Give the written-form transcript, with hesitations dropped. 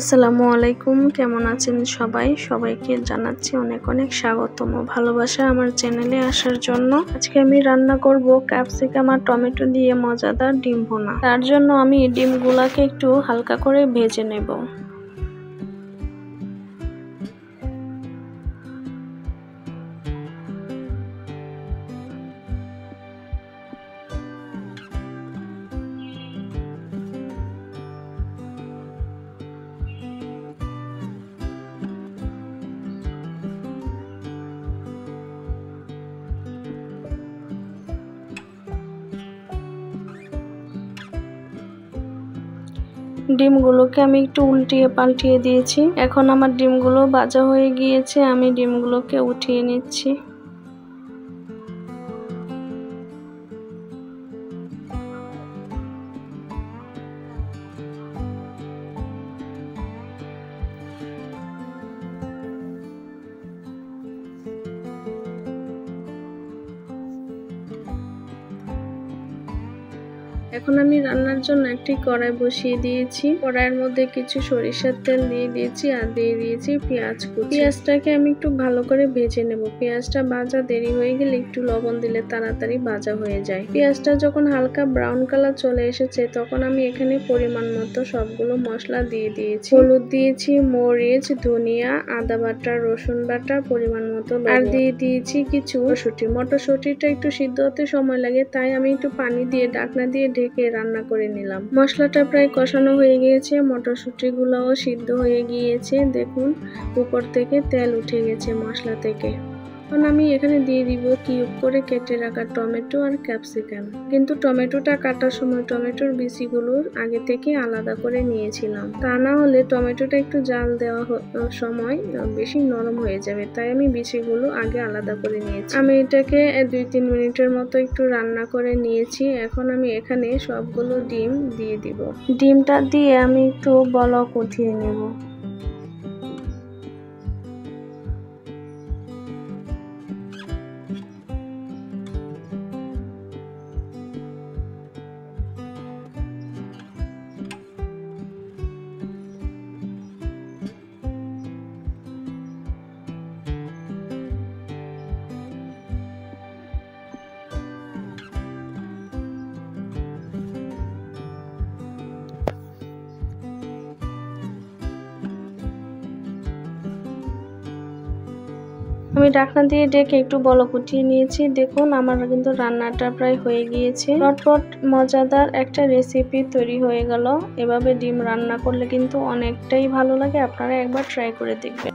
আসসালামু আলাইকুম, কেমন আছেন সবাই? সবাইকে জানাচ্ছি অনেক অনেক স্বাগতম ও ভালোবাসা আমার চ্যানেলে আসার জন্য। আজকে আমি রান্না করব ক্যাপসিকাম আর টমেটো দিয়ে মজাদার ডিম ভুনা। তার জন্য আমি ডিমগুলাকে একটু হালকা করে ভেজে নেব। ডিমগুলোকে আমি একটু উল্টিয়ে পাল্টিয়ে দিয়েছি। এখন আমার ডিমগুলো ভাজা হয়ে গিয়েছে, আমি ডিমগুলোকে উঠিয়ে নিচ্ছি। এখন আমি রান্নার জন্য একটি কড়াই বসিয়ে দিয়েছি। কড়াইয়ের মধ্যে কিছু সরিষার তেল দিয়ে দিয়েছি আর দিয়ে দিয়েছি পেঁয়াজ কুচি। পেঁয়াজটাকে আমি একটু ভালো করে ভেজে নেব। পেঁয়াজটা ভাজা দেরি হয়ে গেলে একটু লবণ দিলে তাড়াতাড়ি ভাজা হয়ে যায়। পেঁয়াজটা যখন হালকা ব্রাউন কালার চলে এসেছে তখন আমি এখানে পরিমাণ মতো সবগুলো মশলা দিয়ে দিয়েছি। হলুদ দিয়েছি, মরিচ, ধনিয়া, আদা বাটা, রসুন বাটা, পরিমাণ মতো আর দিয়ে দিয়েছি কিছু মটরশুঁটি। মটরশুঁটিটা একটু সিদ্ধ হতে সময় লাগে, তাই আমি একটু পানি দিয়ে ঢাকনা দিয়ে ঢেকে রান্না করে নিলাম। মশলাটা প্রায় কষানো হয়ে গিয়েছে, মটরশুঁটি গুলাও সিদ্ধ হয়ে গিয়েছে। দেখুন উপর থেকে তেল উঠে গেছে মশলা থেকে। এখন আমি এখানে দিয়ে দিব কিউব করে কেটে রাখা টমেটো আর ক্যাপসিকাম। কিন্তু টমেটোটা কাটার সময় টমেটোর বিচিগুলো আগে থেকে আলাদা করে নিয়েছিলাম, তা না হলে টমেটোটা একটু জাল দেওয়া সময় বেশি নরম হয়ে যাবে, তাই আমি বিচিগুলো আগে আলাদা করে নিয়েছি। আমি এটাকে 2-3 মিনিটের মতো একটু রান্না করে নিয়েছি। এখন আমি এখানে সবগুলো ডিম দিয়ে দিব। ডিমটা দিয়ে আমি একটু বলক উঠিয়ে নেব। আমি ঢাকনা দিয়ে ঢেকে একটু বলক উঠিয়ে নিয়েছি। দেখুন আমার কিন্তু রান্নাটা প্রায় হয়ে গিয়েছে। চটপট মজাদার একটা রেসিপি তৈরি হয়ে গেল। এভাবে ডিম রান্না করলে কিন্তু অনেকটাই ভালো লাগে, আপনারা একবার ট্রাই করে দেখবেন।